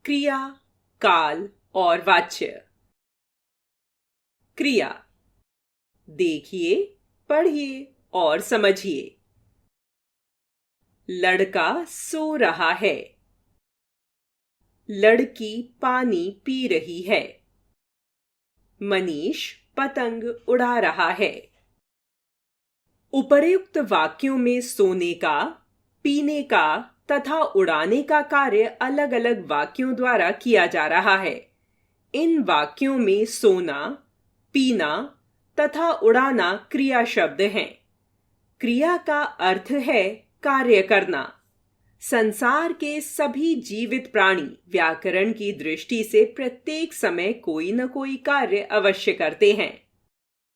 क्रिया, काल और वाच्य। क्रिया। देखिए, पढ़िए और समझिए। लड़का सो रहा है। लड़की पानी पी रही है। मनीष पतंग उड़ा रहा है। उपर्युक्त वाक्यों में सोने का, पीने का तथा उड़ाने का कार्य अलग अलग वाक्यों द्वारा किया जा रहा है। इन वाक्यों में सोना, पीना तथा उड़ाना क्रिया शब्द हैं। क्रिया का अर्थ है कार्य करना। संसार के सभी जीवित प्राणी व्याकरण की दृष्टि से प्रत्येक समय कोई न कोई कार्य अवश्य करते हैं।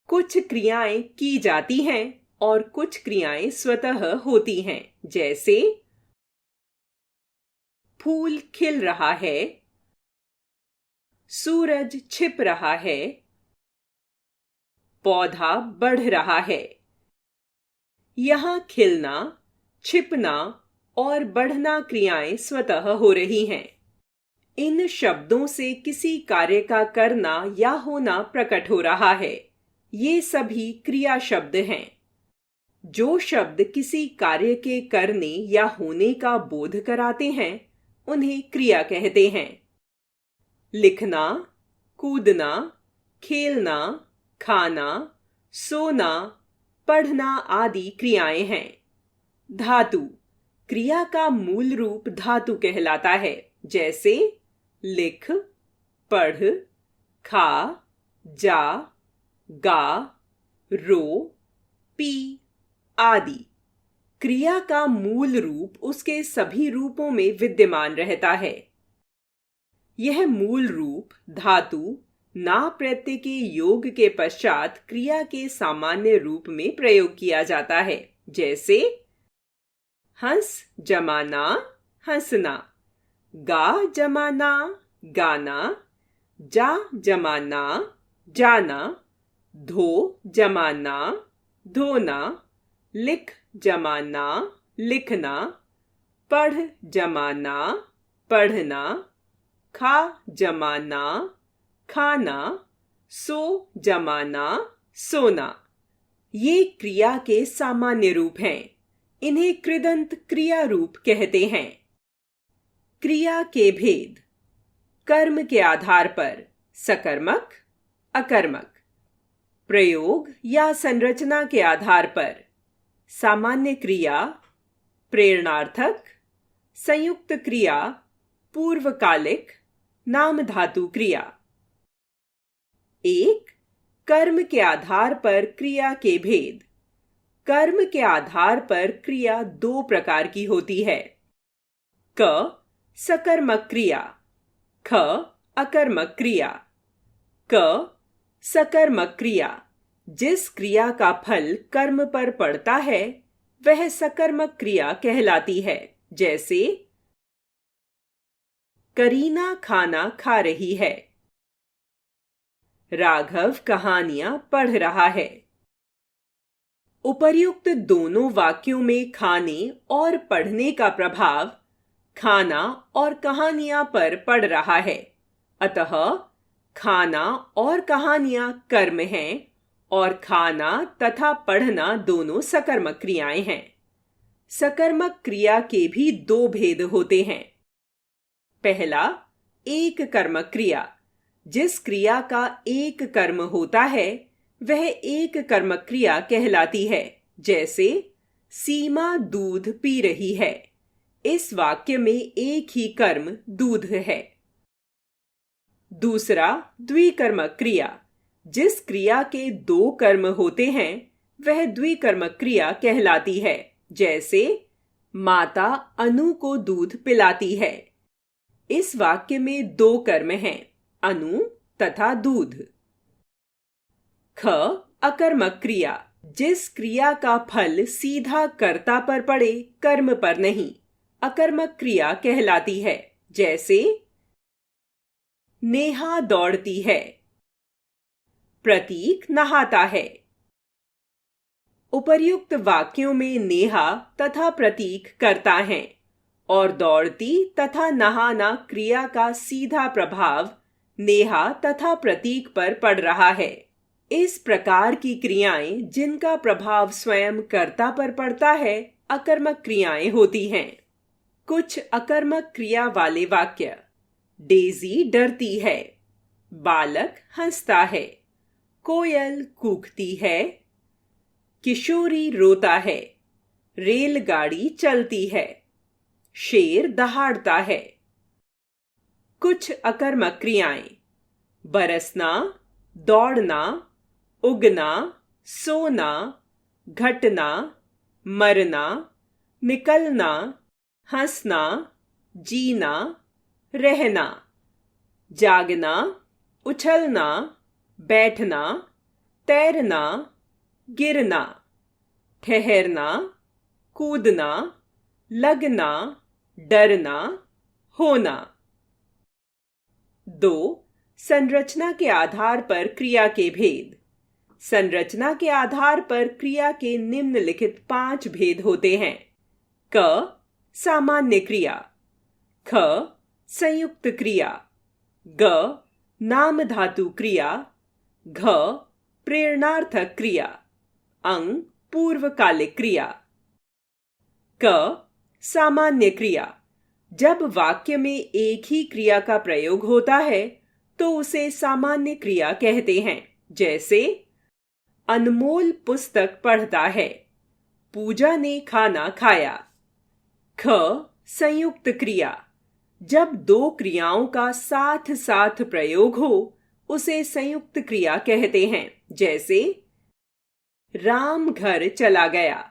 कुछ क्रियाएं की जाती हैं और कुछ क्रियाएं स्वतः होती हैं, जैसे फूल खिल रहा है, सूरज छिप रहा है, पौधा बढ़ रहा है। यहां खिलना, छिपना और बढ़ना क्रियाएं स्वतः हो रही हैं। इन शब्दों से किसी कार्य का करना या होना प्रकट हो रहा है। ये सभी क्रिया शब्द हैं। जो शब्द किसी कार्य के करने या होने का बोध कराते हैं, उन्हें क्रिया कहते हैं। लिखना, कूदना, खेलना, खाना, सोना, पढ़ना आदि क्रियाएं हैं। धातु। क्रिया का मूल रूप धातु कहलाता है, जैसे लिख, पढ़, खा, जा, गा, रो, पी आदि। क्रिया का मूल रूप उसके सभी रूपों में विद्यमान रहता है। यह मूल रूप धातु ना प्रत्यय के योग के पश्चात क्रिया के सामान्य रूप में प्रयोग किया जाता है, जैसे हंस जमाना, हंसना, गा जमाना, गाना, जा जमाना, जाना, धो जमाना, धोना, लिख जमाना, लिखना, पढ़ जमाना, पढ़ना, खा जमाना, खाना, सो जमाना, सोना। ये क्रिया के सामान्य रूप हैं। इन्हें कृदंत क्रिया रूप कहते हैं। क्रिया के भेद। कर्म के आधार पर सकर्मक, अकर्मक। प्रयोग या संरचना के आधार पर सामान्य क्रिया, प्रेरणार्थक, संयुक्त क्रिया, पूर्वकालिक, नाम धातु क्रिया। 1. कर्म के आधार पर क्रिया के भेद। कर्म के आधार पर क्रिया दो प्रकार की होती है। क. सकर्मक क्रिया। ख. अकर्मक क्रिया। क. सकर्मक क्रिया। जिस क्रिया का फल कर्म पर पड़ता है, वह सकर्मक क्रिया कहलाती है, जैसे करीना खाना खा रही है, राघव कहानियां पढ़ रहा है। उपर्युक्त दोनों वाक्यों में खाने और पढ़ने का प्रभाव खाना और कहानियां पर पड़ रहा है। अतः खाना और कहानियां कर्म हैं और खाना तथा पढ़ना दोनों सकर्मक क्रियाएं हैं। सकर्मक क्रिया के भी दो भेद होते हैं। पहला, एक कर्मक क्रिया। जिस क्रिया का एक कर्म होता है, वह एक कर्मक क्रिया कहलाती है, जैसे सीमा दूध पी रही है। इस वाक्य में एक ही कर्म दूध है। दूसरा, द्विकर्मक क्रिया। जिस क्रिया के दो कर्म होते हैं, वह द्विकर्मक क्रिया कहलाती है, जैसे माता अनु को दूध पिलाती है। इस वाक्य में दो कर्म हैं, अनु तथा दूध। ख. अकर्मक क्रिया। जिस क्रिया का फल सीधा कर्ता पर पड़े, कर्म पर नहीं, अकर्मक क्रिया कहलाती है, जैसे नेहा दौड़ती है, प्रतीक नहाता है। उपर्युक्त वाक्यों में नेहा तथा प्रतीक कर्ता हैं और दौड़ती तथा नहाना क्रिया का सीधा प्रभाव नेहा तथा प्रतीक पर पड़ रहा है। इस प्रकार की क्रियाएं जिनका प्रभाव स्वयं कर्ता पर पड़ता है अकर्मक क्रियाएं होती हैं। कुछ अकर्मक क्रिया वाले वाक्य। डेजी डरती है, बालक हंसता है, कोयल कूकती है, किशोरी रोता है, रेलगाड़ी चलती है, शेर दहाड़ता है। कुछ अकर्मक क्रियाएं। बरसना, दौड़ना, उगना, सोना, घटना, मरना, निकलना, हंसना, जीना, रहना, जागना, उछलना, बैठना, तैरना, गिरना, ठहरना, कूदना, लगना, डरना, होना। 2. संरचना के आधार पर क्रिया के भेद। संरचना के आधार पर क्रिया के निम्नलिखित 5 भेद होते हैं। क. सामान्य क्रिया। ख. संयुक्त क्रिया। ग. नाम धातु क्रिया। घ. प्रेरणार्थक क्रिया। अंग. पूर्वकालिक क्रिया। क. सामान्य क्रिया। जब वाक्य में एक ही क्रिया का प्रयोग होता है तो उसे सामान्य क्रिया कहते हैं। जैसे अनमोल पुस्तक पढ़ता है, पूजा ने खाना खाया। ख. संयुक्त क्रिया। जब 2 क्रियाओं का साथ साथ प्रयोग हो उसे संयुक्त क्रिया कहते हैं। जैसे राम घर चला गया,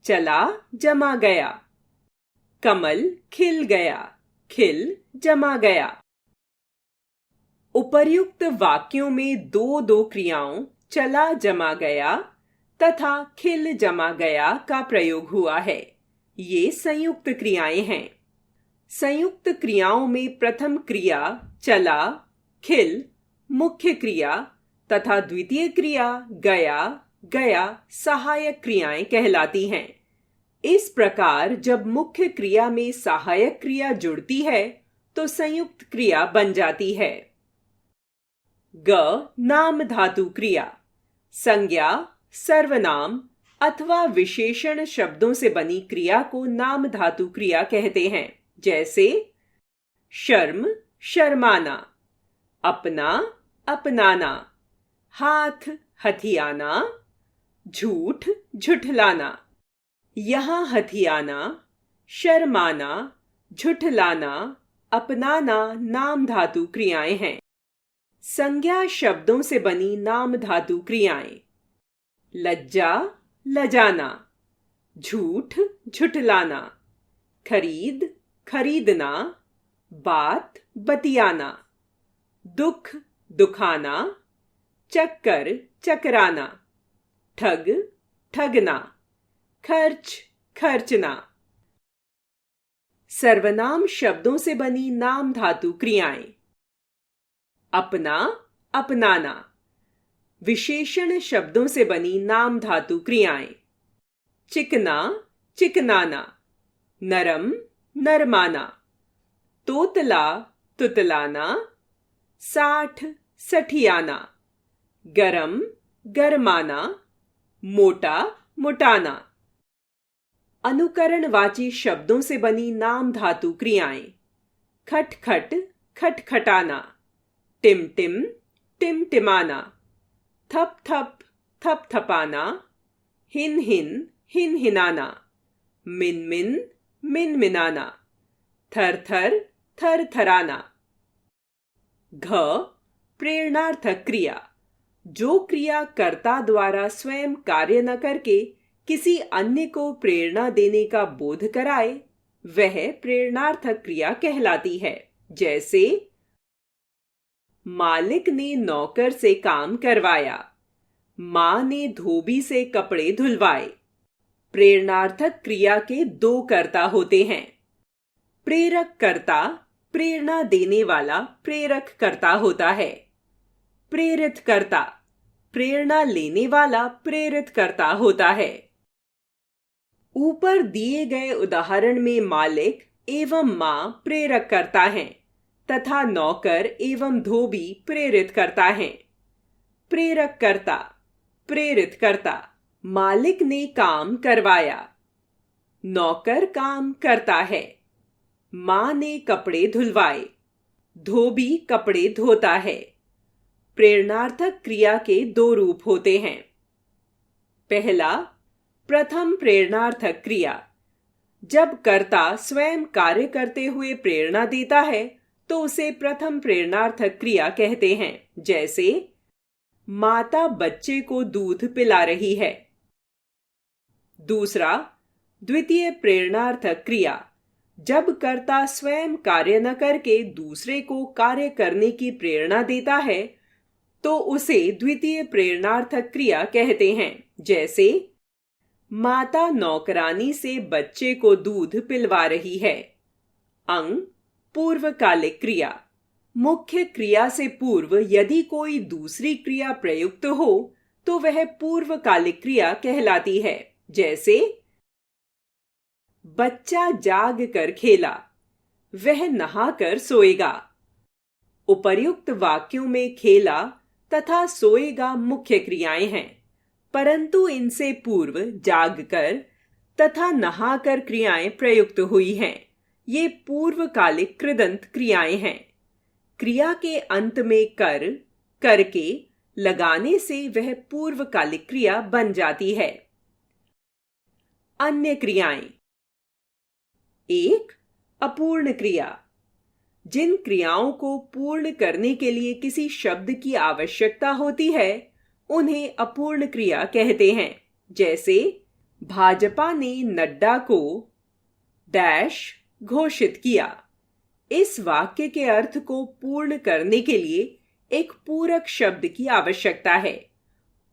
चला जमा गया। कमल खिल गया, खिल जमा गया। उपर्युक्त वाक्यों में 2 क्रियाओं चला जमा गया तथा खिल जमा गया का प्रयोग हुआ है। ये संयुक्त क्रियाएं हैं। संयुक्त क्रियाओं में प्रथम क्रिया चला, खिल मुख्य क्रिया तथा द्वितीय क्रिया गया, गया सहायक क्रियाएं कहलाती हैं। इस प्रकार जब मुख्य क्रिया में सहायक क्रिया जुड़ती है तो संयुक्त क्रिया बन जाती है। ग. नाम धातु क्रिया। संज्ञा, सर्वनाम अथवा विशेषण शब्दों से बनी क्रिया को नाम धातु क्रिया कहते हैं। जैसे शर्म शर्माना, अपना अपनाना, हाथ हथियाना, झूठ झुठलाना। यहाँ हथियाना, शर्माना, झुठलाना, अपनाना नाम धातु क्रियाएं हैं। संज्ञा शब्दों से बनी नाम धातु क्रियाएं। लज्जा लजाना, झूठ झुठलाना, खरीद खरीदना, बात बतियाना, दुख दुखाना, चक्कर चकराना, ठग ठगना, खर्च खर्चना। सर्वनाम शब्दों से बनी नाम धातु क्रियाएं। अपना अपनाना। विशेषण शब्दों से बनी नाम धातु क्रियाएं। चिकना चिकनाना, नरम नरमाना, तोतला तुतलाना, साठ सठियाना, गरम गरमाना, मोटा मुटाना। अनुकरणवाची शब्दों से बनी नाम धातु क्रियाएं। खटखट खटखटाना, टिमटिम टिमटिमाना, थप थप थपथपाना, हिन हिन हिनहिनाना, मिनमिन मिनमिनाना, थरथर थरथराना। घ. प्रेरणार्थक क्रिया। जो क्रिया कर्ता द्वारा स्वयं कार्य न करके किसी अन्य को प्रेरणा देने का बोध कराए वह प्रेरणार्थक क्रिया कहलाती है। जैसे मालिक ने नौकर से काम करवाया, मां ने धोबी से कपड़े धुलवाए। प्रेरणार्थक क्रिया के 2 कर्ता होते हैं। प्रेरक कर्ता प्रेरणा देने वाला प्रेरक कर्ता होता है। प्रेरित कर्ता प्रेरणा लेने वाला प्रेरित कर्ता होता है। ऊपर दिए गए उदाहरण में मालिक एवं मां प्रेरक करता है तथा नौकर एवं धोबी प्रेरित करता है। प्रेरक करता, प्रेरित करता। मालिक ने काम करवाया। नौकर काम करता है। मां ने कपड़े धुलवाए। धोबी कपड़े धोता है। प्रेरणार्थक क्रिया के दो रूप होते हैं। पहला, प्रथम प्रेरणार्थक क्रिया। जब कर्ता स्वयं कार्य करते हुए प्रेरणा देता है तो उसे प्रथम प्रेरणार्थक क्रिया कहते हैं। जैसे माता बच्चे को दूध पिला रही है। दूसरा, द्वितीय प्रेरणार्थक क्रिया। जब कर्ता स्वयं कार्य न करके दूसरे को कार्य करने की प्रेरणा देता है तो उसे द्वितीय प्रेरणार्थक क्रिया कहते हैं। जैसे माता नौकरानी से बच्चे को दूध पिलवा रही है। अंग, पूर्वकालिक क्रिया। मुख्य क्रिया से पूर्व यदि कोई दूसरी क्रिया प्रयुक्त हो तो वह पूर्वकालिक क्रिया कहलाती है। जैसे बच्चा जाग कर खेला, वह नहाकर सोएगा। उपर्युक्त वाक्यों में खेला तथा सोएगा मुख्य क्रियाएं हैं, परंतु इनसे पूर्व जागकर तथा नहाकर क्रियाएं प्रयुक्त हुई हैं। ये पूर्वकालिक कृदंत क्रियाएं हैं। क्रिया के अंत में कर, करके लगाने से वह पूर्वकालिक क्रिया बन जाती है। अन्य क्रियाएं। एक, अपूर्ण क्रिया। जिन क्रियाओं को पूर्ण करने के लिए किसी शब्द की आवश्यकता होती है उन्हें अपूर्ण क्रिया कहते हैं। जैसे भाजपा ने नड्डा को डैश घोषित किया। इस वाक्य के अर्थ को पूर्ण करने के लिए एक पूरक शब्द की आवश्यकता है।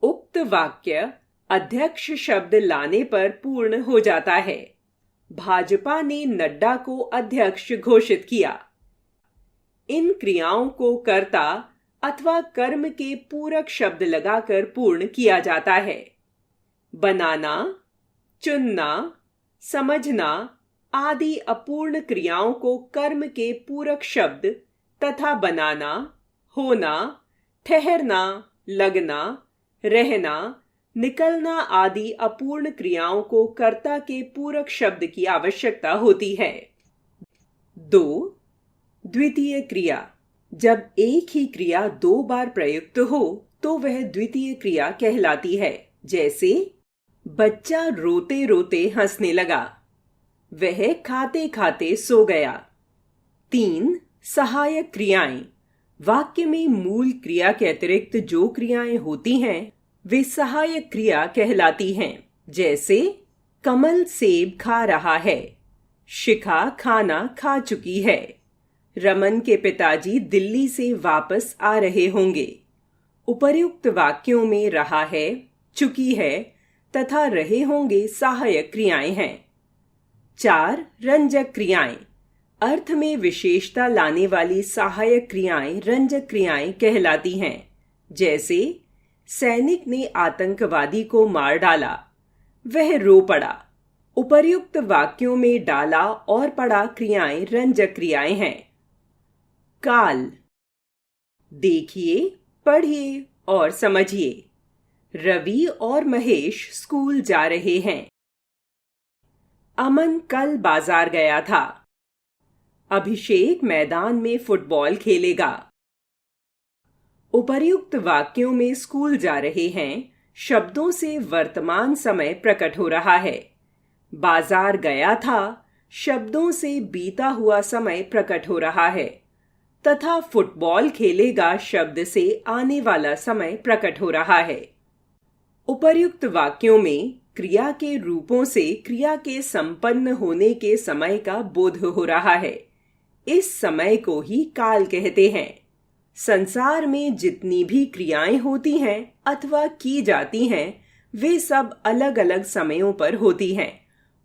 उक्त वाक्य अध्यक्ष शब्द लाने पर पूर्ण हो जाता है। भाजपा ने नड्डा को अध्यक्ष घोषित किया। इन क्रियाओं को कर्ता अथवा कर्म के पूरक शब्द लगाकर पूर्ण किया जाता है। बनाना, चुनना, समझना आदि अपूर्ण क्रियाओं को कर्म के पूरक शब्द तथा बनाना, होना, ठहरना, लगना, रहना, निकलना आदि अपूर्ण क्रियाओं को कर्ता के पूरक शब्द की आवश्यकता होती है। 2. द्वितीय क्रिया। जब एक ही क्रिया दो बार प्रयुक्त हो तो वह द्वितीय क्रिया कहलाती है। जैसे बच्चा रोते रोते हंसने लगा, वह खाते खाते सो गया। 3. सहायक क्रियाएं। वाक्य में मूल क्रिया के अतिरिक्त जो क्रियाएं होती हैं वे सहायक क्रिया कहलाती हैं। जैसे कमल सेब खा रहा है, शिखा खाना खा चुकी है, रमन के पिताजी दिल्ली से वापस आ रहे होंगे। उपर्युक्त वाक्यों में रहा है, चुकी है तथा रहे होंगे सहायक क्रियाएं हैं। 4. रंजक क्रियाएं। अर्थ में विशेषता लाने वाली सहायक क्रियाएं रंजक क्रियाएं कहलाती हैं। जैसे सैनिक ने आतंकवादी को मार डाला, वह रो पड़ा। उपर्युक्त वाक्यों में डाला और पड़ा क्रियाएं रंजक क्रियाएं हैं। काल। देखिए, पढ़िए और समझिए। रवि और महेश स्कूल जा रहे हैं। अमन कल बाजार गया था। अभिषेक मैदान में फुटबॉल खेलेगा। उपर्युक्त वाक्यों में स्कूल जा रहे हैं शब्दों से वर्तमान समय प्रकट हो रहा है। बाजार गया था शब्दों से बीता हुआ समय प्रकट हो रहा है तथा फुटबॉल खेलेगा शब्द से आने वाला समय प्रकट हो रहा है। उपर्युक्त वाक्यों में क्रिया के रूपों से क्रिया के संपन्न होने के समय का बोध हो रहा है। इस समय को ही काल कहते हैं। संसार में जितनी भी क्रियाएं होती हैं अथवा की जाती हैं वे सब अलग अलग समयों पर होती हैं।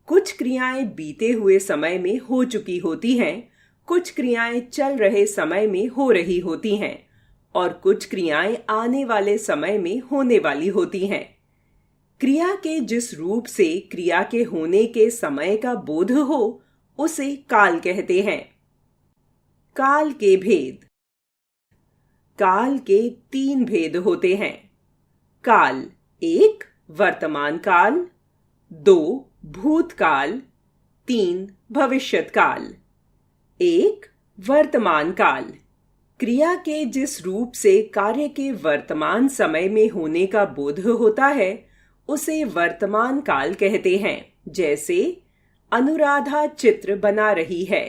कुछ क्रियाएं बीते हुए समय में हो चुकी होती हैं, कुछ क्रियाएं चल रहे समय में हो रही होती हैं और कुछ क्रियाएं आने वाले समय में होने वाली होती हैं। क्रिया के जिस रूप से क्रिया के होने के समय का बोध हो उसे काल कहते हैं। काल के भेद। काल के 3 भेद होते हैं। काल 1 वर्तमान काल, 2 भूतकाल, 3 भविष्यत काल। 1 वर्तमान काल। क्रिया के जिस रूप से कार्य के वर्तमान समय में होने का बोध होता है उसे वर्तमान काल कहते हैं। जैसे अनुराधा चित्र बना रही है,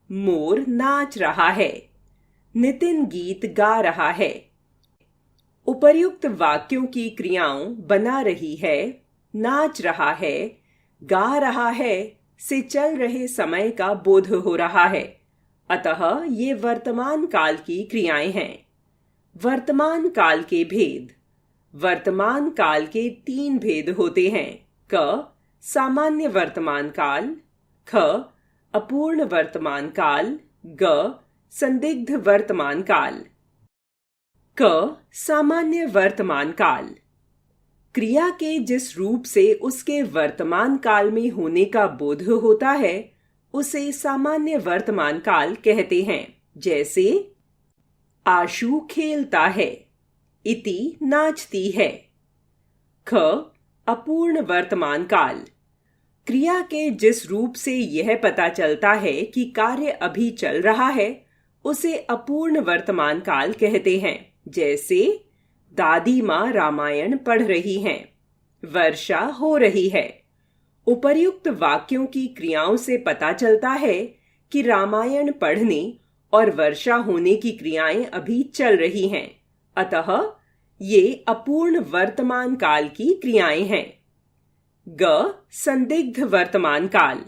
मोर नाच रहा है, नितिन गीत गा रहा है। उपर्युक्त वाक्यों की क्रियाओं बना रही है, नाच रहा है, गा रहा है से चल रहे समय का बोध हो रहा है। अतः ये वर्तमान काल की क्रियाएं हैं। वर्तमान काल के भेद। वर्तमान काल के 3 भेद होते हैं। क सामान्य वर्तमान काल, ख अपूर्ण वर्तमान काल, ग संदिग्ध वर्तमान काल। क सामान्य वर्तमान काल। क्रिया के जिस रूप से उसके वर्तमान काल में होने का बोध होता है उसे सामान्य वर्तमान काल कहते हैं। जैसे आशु खेलता है, इति नाचती है। ख अपूर्ण वर्तमान काल। क्रिया के जिस रूप से यह पता चलता है कि कार्य अभी चल रहा है उसे अपूर्ण वर्तमान काल कहते हैं। जैसे दादी माँ रामायण पढ़ रही हैं, वर्षा हो रही है। उपर्युक्त वाक्यों की क्रियाओं से पता चलता है कि रामायण पढ़ने और वर्षा होने की क्रियाएं अभी चल रही हैं। अतः ये अपूर्ण वर्तमान काल की क्रियाएं हैं। ग संदिग्ध वर्तमान काल।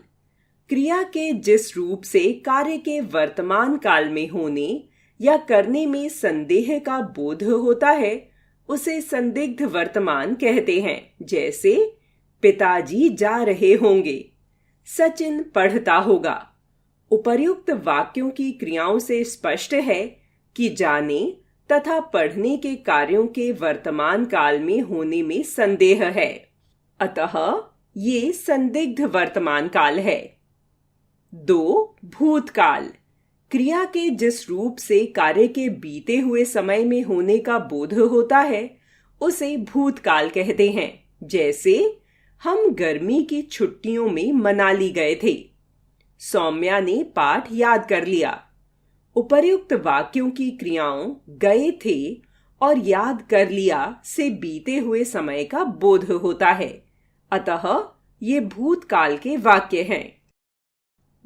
क्रिया के जिस रूप से कार्य के वर्तमान काल में होने या करने में संदेह का बोध होता है उसे संदिग्ध वर्तमान कहते हैं। जैसे पिताजी जा रहे होंगे, सचिन पढ़ता होगा। उपर्युक्त वाक्यों की क्रियाओं से स्पष्ट है कि जाने तथा पढ़ने के कार्यों के वर्तमान काल में होने में संदेह है। अतः ये संदिग्ध वर्तमान काल है। 2 भूतकाल। क्रिया के जिस रूप से कार्य के बीते हुए समय में होने का बोध होता है उसे भूतकाल कहते हैं। जैसे हम गर्मी की छुट्टियों में मनाली गए थे, सौम्या ने पाठ याद कर लिया। उपर्युक्त वाक्यों की क्रियाओं गए थे और याद कर लिया से बीते हुए समय का बोध होता है। अतः ये भूतकाल के वाक्य हैं।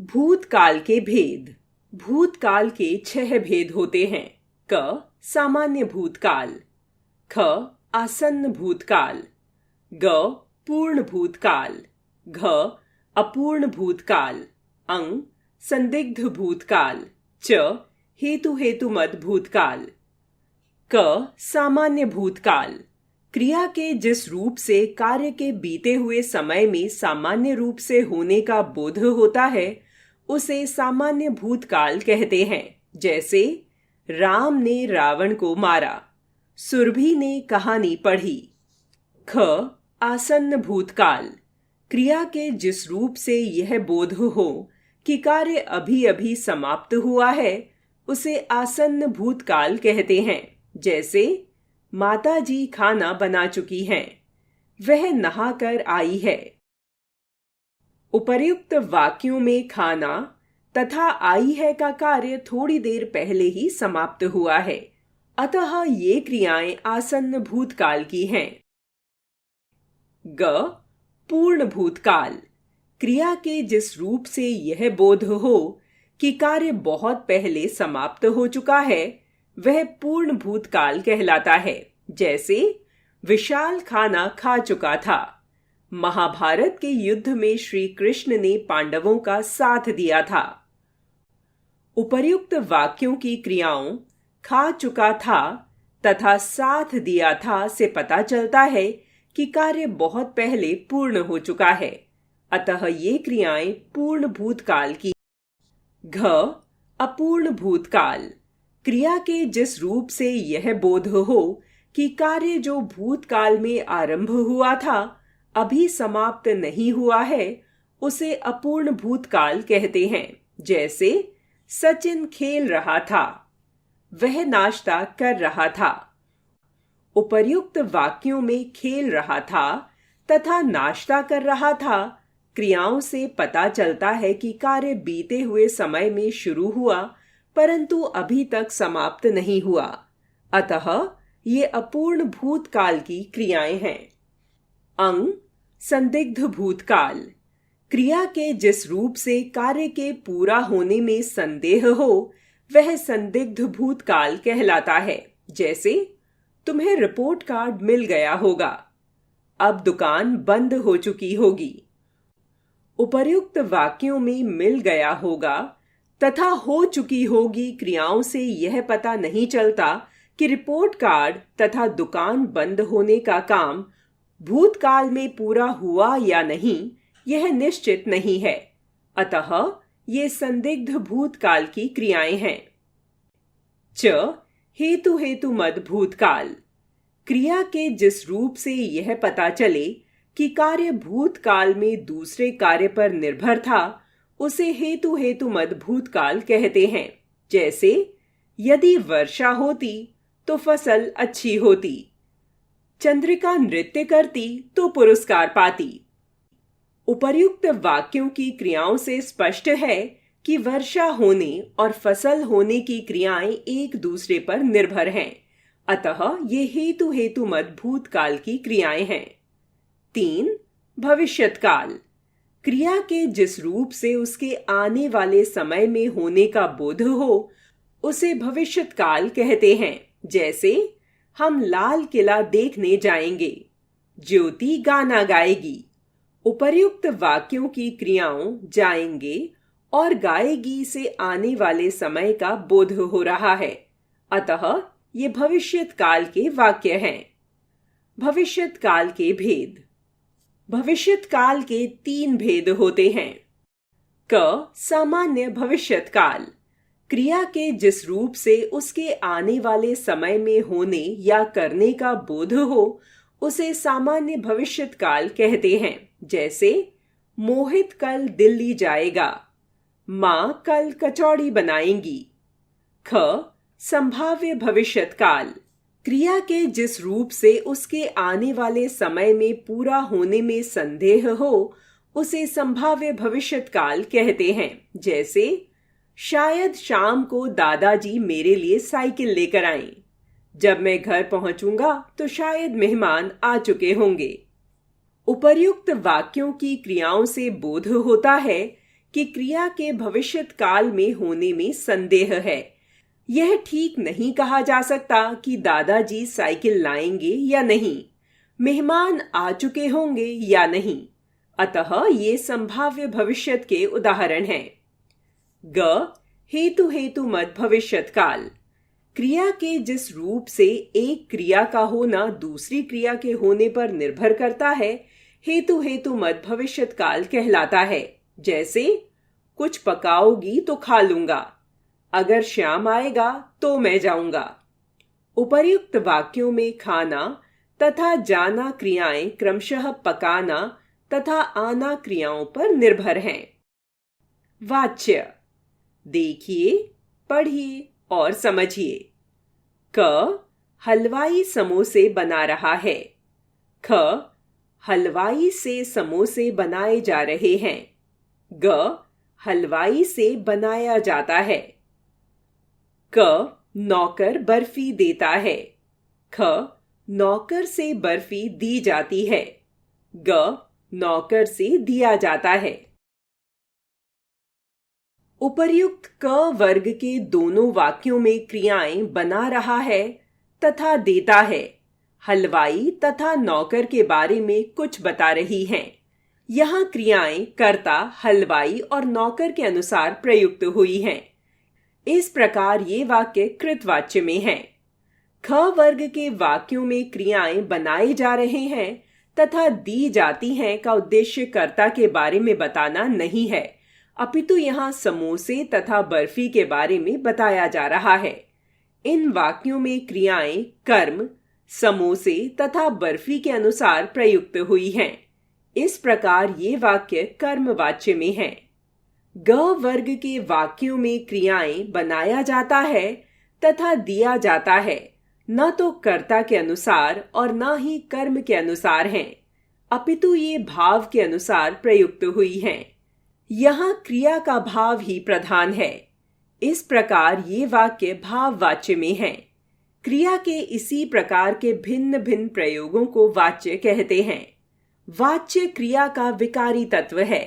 भूतकाल के भेद। भूतकाल के 6 भेद होते हैं। क सामान्य भूतकाल, ख आसन्न भूतकाल, ग पूर्ण भूतकाल, घ अपूर्ण भूतकाल, अंग संदिग्ध भूतकाल, च हेतुमत भूतकाल। क सामान्य भूतकाल। क्रिया के जिस रूप से कार्य के बीते हुए समय में सामान्य रूप से होने का बोध होता है उसे सामान्य भूतकाल कहते हैं। जैसे राम ने रावण को मारा, सुरभि ने कहानी पढ़ी। ख आसन्न भूतकाल। क्रिया के जिस रूप से यह बोध हो कि कार्य अभी अभी समाप्त हुआ है उसे आसन्न भूतकाल कहते हैं। जैसे माताजी खाना बना चुकी हैं, वह नहाकर आई है। उपर्युक्त वाक्यों में खाना तथा आई है का कार्य थोड़ी देर पहले ही समाप्त हुआ है। अतः ये क्रियाएं आसन्न भूतकाल की हैं। ग पूर्ण भूतकाल। क्रिया के जिस रूप से यह बोध हो कि कार्य बहुत पहले समाप्त हो चुका है वह पूर्ण भूतकाल कहलाता है। जैसे विशाल खाना खा चुका था, महाभारत के युद्ध में श्री कृष्ण ने पांडवों का साथ दिया था। उपर्युक्त वाक्यों की क्रियाओं खा चुका था तथा साथ दिया था से पता चलता है कि कार्य बहुत पहले पूर्ण हो चुका है। अतः ये क्रियाएं पूर्ण भूतकाल की। घ अपूर्ण भूतकाल। क्रिया के जिस रूप से यह बोध हो कि कार्य जो भूतकाल में आरंभ हुआ था अभी समाप्त नहीं हुआ है उसे अपूर्ण भूतकाल कहते हैं। जैसे सचिन खेल रहा था, वह नाश्ता कर रहा था। उपर्युक्त वाक्यों में खेल रहा था तथा नाश्ता कर रहा था क्रियाओं से पता चलता है कि कार्य बीते हुए समय में शुरू हुआ परंतु अभी तक समाप्त नहीं हुआ, अतः ये अपूर्ण भूतकाल की क्रियाएं हैं। अंग संदिग्ध भूतकाल, क्रिया के जिस रूप से कार्य के पूरा होने में संदेह हो वह संदिग्ध भूतकाल कहलाता है। जैसे तुम्हें रिपोर्ट कार्ड मिल गया होगा, अब दुकान बंद हो चुकी होगी। उपर्युक्त वाक्यों में मिल गया होगा तथा हो चुकी होगी क्रियाओं से यह पता नहीं चलता कि रिपोर्ट कार्ड तथा दुकान बंद होने का काम भूतकाल में पूरा हुआ या नहीं, यह निश्चित नहीं है, अतः ये संदिग्ध भूतकाल की क्रियाएं हैं। च हेतु हेतु मद भूतकाल, क्रिया के जिस रूप से यह पता चले कि कार्य भूतकाल में दूसरे कार्य पर निर्भर था उसे हेतु हेतु मद भूतकाल कहते हैं। जैसे यदि वर्षा होती तो फसल अच्छी होती, चंद्रिका नृत्य करती तो पुरस्कार पाती। उपर्युक्त वाक्यों की क्रियाओं से स्पष्ट है कि वर्षा होने और फसल होने की क्रियाएं एक दूसरे पर निर्भर हैं, अतः ये हेतु हेतु मद भूतकाल की क्रियाएं हैं। 3. भविष्यत्काल, क्रिया के जिस रूप से उसके आने वाले समय में होने का बोध हो उसे भविष्यत्काल कहते हैं। जैसे हम लाल किला देखने जाएंगे, ज्योति गाना गाएगी। उपर्युक्त वाक्यों की क्रियाओं जाएंगे और गाएगी से आने वाले समय का बोध हो रहा है, अतः ये भविष्यत काल के वाक्य हैं। भविष्यत काल के भेद, भविष्यत काल के 3 भेद होते हैं। क सामान्य भविष्यत काल, क्रिया के जिस रूप से उसके आने वाले समय में होने या करने का बोध हो उसे सामान्य भविष्यत काल कहते हैं। जैसे मोहित कल दिल्ली जाएगा, मां कल कचौड़ी बनाएंगी। ख संभाव्य भविष्यत काल, क्रिया के जिस रूप से उसके आने वाले समय में पूरा होने में संदेह हो उसे संभाव्य भविष्यत काल कहते हैं। जैसे शायद शाम को दादाजी मेरे लिए साइकिल लेकर आएं, जब मैं घर पहुंचूंगा तो शायद मेहमान आ चुके होंगे। उपर्युक्त वाक्यों की क्रियाओं से बोध होता है कि क्रिया के भविष्यत काल में होने में संदेह है। यह ठीक नहीं कहा जा सकता कि दादाजी साइकिल लाएंगे या नहीं, मेहमान आ चुके होंगे या नहीं, अतः ये संभाव्य भविष्यत के उदाहरण हैं। ग हेतु हेतु मद भविष्यत काल, क्रिया के जिस रूप से एक क्रिया का होना दूसरी क्रिया के होने पर निर्भर करता है हेतु हेतु मद भविष्यत काल कहलाता है। जैसे कुछ पकाओगी तो खा लूंगा, अगर श्याम आएगा तो मैं जाऊंगा। उपर्युक्त वाक्यों में खाना तथा जाना क्रियाएं क्रमशः पकाना तथा आना क्रियाओं पर निर्भर हैं। वाच्य, देखिए, पढ़िए और समझिए। क हलवाई समोसे बना रहा है। ख हलवाई से समोसे बनाए जा रहे हैं। ग हलवाई से बनाया जाता है। क नौकर बर्फी देता है। ख नौकर से बर्फी दी जाती है। ग नौकर से दिया जाता है। उपर्युक्त क वर्ग के दोनों वाक्यों में क्रियाएं बना रहा है तथा देता है हलवाई तथा नौकर के बारे में कुछ बता रही हैं। यहाँ क्रियाएं कर्ता, हलवाई और नौकर के अनुसार प्रयुक्त हुई हैं। इस प्रकार ये वाक्य कृतवाच्य में हैं। ख वर्ग के वाक्यों में क्रियाएं बनाए जा रहे हैं तथा दी जाती हैं का उद्देश्य कर्ता के बारे में बताना नहीं है, अपितु यहाँ समोसे तथा बर्फी के बारे में बताया जा रहा है। इन वाक्यों में क्रियाएं कर्म, समोसे तथा बर्फी के अनुसार प्रयुक्त हुई हैं। इस प्रकार ये वाक्य कर्मवाच्य में हैं। ग वर्ग के वाक्यों में क्रियाएं बनाया जाता है तथा दिया जाता है, न तो कर्ता के अनुसार और न ही कर्म के अनुसार हैं, अपितु ये भाव के अनुसार प्रयुक्त हुई हैं। यहाँ क्रिया का भाव ही प्रधान है। इस प्रकार ये वाक्य भाववाच्य में हैं। क्रिया के इसी प्रकार के भिन्न भिन्न प्रयोगों को वाच्य कहते हैं। वाच्य क्रिया का विकारी तत्व है।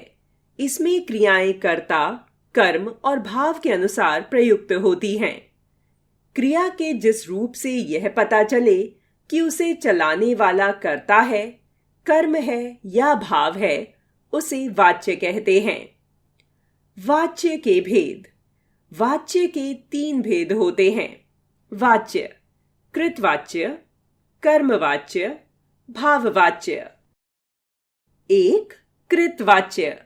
इसमें क्रियाएं कर्ता, कर्म और भाव के अनुसार प्रयुक्त होती हैं। क्रिया के जिस रूप से यह पता चले कि उसे चलाने वाला कर्ता है, कर्म है या भाव है, उसे वाच्य कहते हैं। वाच्य के भेद। वाच्य के 3 भेद होते हैं। वाच्य, कृतवाच्य, कर्मवाच्य, भाववाच्य। 1. कृतवाच्य।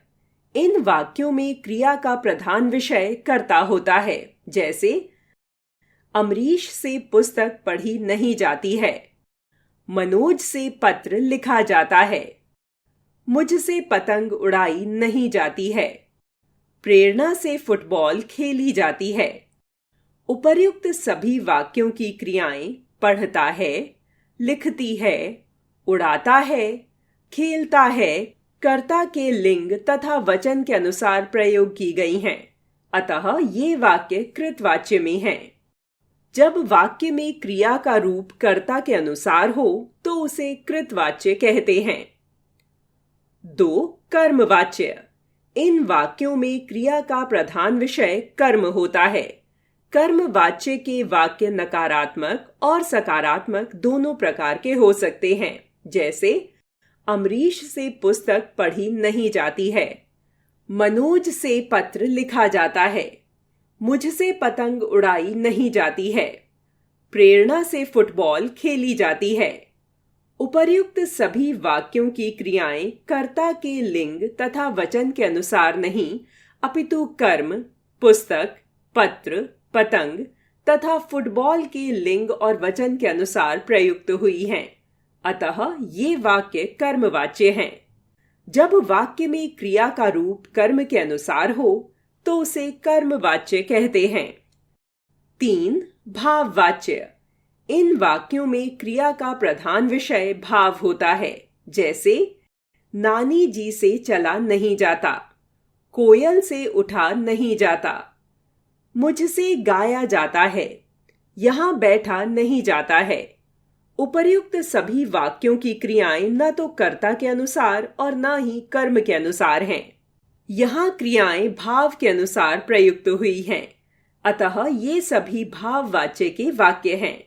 इन वाक्यों में क्रिया का प्रधान विषय कर्ता होता है। जैसे अमरीश से पुस्तक पढ़ी नहीं जाती है, मनोज से पत्र लिखा जाता है, मुझसे पतंग उड़ाई नहीं जाती है, प्रेरणा से फुटबॉल खेली जाती है। उपर्युक्त सभी वाक्यों की क्रियाएं पढ़ता है, लिखती है, उड़ाता है, खेलता है, कर्ता के लिंग तथा वचन के अनुसार प्रयोग की गई हैं। अतः ये वाक्य कृतवाच्य में हैं। जब वाक्य में क्रिया का रूप कर्ता के अनुसार हो तो उसे कृतवाच्य कहते हैं। 2. कर्मवाच्य। इन वाक्यों में क्रिया का प्रधान विषय कर्म होता है। कर्मवाच्य के वाक्य नकारात्मक और सकारात्मक दोनों प्रकार के हो सकते हैं। जैसे अमरीश से पुस्तक पढ़ी नहीं जाती है, मनोज से पत्र लिखा जाता है, मुझसे पतंग उड़ाई नहीं जाती है, प्रेरणा से फुटबॉल खेली जाती है। उपर्युक्त सभी वाक्यों की क्रियाएं कर्ता के लिंग तथा वचन के अनुसार नहीं, अपितु कर्म, पुस्तक, पत्र, पतंग तथा फुटबॉल के लिंग और वचन के अनुसार प्रयुक्त हुई हैं। अतः ये वाक्य कर्मवाच्य हैं। जब वाक्य में क्रिया का रूप कर्म के अनुसार हो तो उसे कर्मवाच्य कहते हैं। 3. भाववाच्य। इन वाक्यों में क्रिया का प्रधान विषय भाव होता है। जैसे नानी जी से चला नहीं जाता, कोयल से उठा नहीं जाता, मुझसे गाया जाता है, यहां बैठा नहीं जाता है। उपर्युक्त सभी वाक्यों की क्रियाएं न तो कर्ता के अनुसार और न ही कर्म के अनुसार हैं। यहाँ क्रियाएं भाव के अनुसार प्रयुक्त हुई हैं। अतः ये सभी भाववाच्य के वाक्य हैं।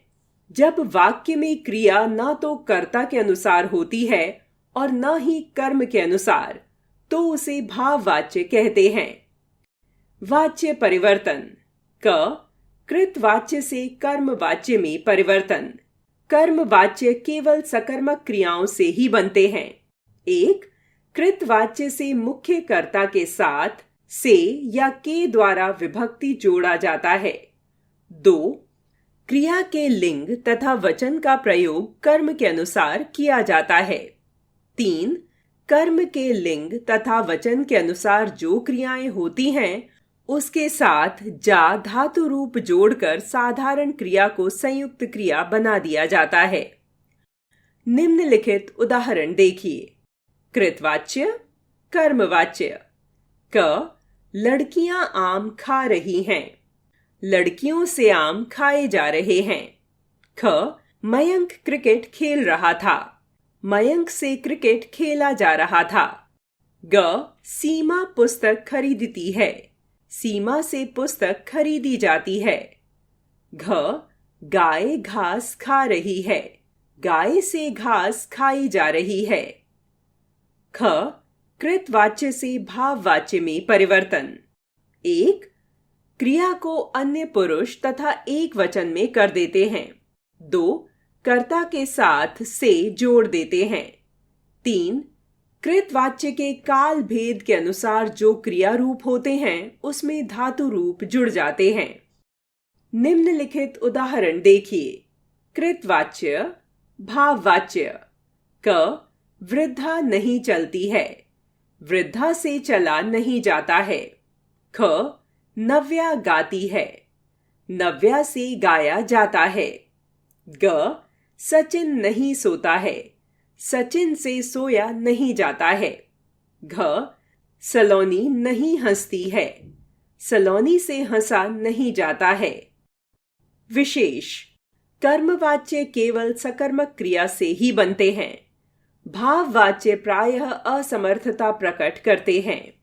जब वाक्य में क्रिया न तो कर्ता के अनुसार होती है और न ही कर्म के अनुसार, तो उसे भाववाच्य कहते हैं। वाच्य परिवर्तन। क. कृतवाच्य से कर्मवाच्य में परिवर्तन। कर्मवाच्य केवल सकर्मक क्रियाओं से ही बनते हैं। 1. कृतवाच्य से मुख्य कर्ता के साथ से या के द्वारा विभक्ति जोड़ा जाता है। 2. क्रिया के लिंग तथा वचन का प्रयोग कर्म के अनुसार किया जाता है। 3. कर्म के लिंग तथा वचन के अनुसार जो क्रियाएं होती हैं उसके साथ जा धातु रूप जोड़कर साधारण क्रिया को संयुक्त क्रिया बना दिया जाता है। निम्नलिखित उदाहरण देखिए। कृतवाच्य, कर्मवाच्य। क. लड़कियां आम खा रही हैं, लड़कियों से आम खाए जा रहे हैं। ख. मयंक क्रिकेट खेल रहा था, मयंक से क्रिकेट खेला जा रहा था। ग. सीमा पुस्तक खरीदती है, सीमा से पुस्तक खरीदी जाती है। घ. गाय घास खा रही है, गाय से घास खाई जा रही है। ख. कृतवाच्य से भाववाच्य में परिवर्तन। 1. क्रिया को अन्य पुरुष तथा एक वचन में कर देते हैं। 2. कर्ता के साथ से जोड़ देते हैं। 3. कृतवाच्य के काल भेद के अनुसार जो क्रिया रूप होते हैं उसमें धातु रूप जुड़ जाते हैं। निम्नलिखित उदाहरण देखिए। कृतवाच्य, भाववाच्य। क. वृद्धा नहीं चलती है, वृद्धा से चला नहीं जाता है। ख, नव्या गाती है, नव्या से गाया जाता है। ग, सचिन नहीं सोता है, सचिन से सोया नहीं जाता है। घ, सलोनी नहीं हंसती है, सलोनी से हंसा नहीं जाता है। विशेष: कर्मवाच्य केवल सकर्मक क्रिया से ही बनते हैं। भाववाच्य प्रायः असमर्थता प्रकट करते हैं।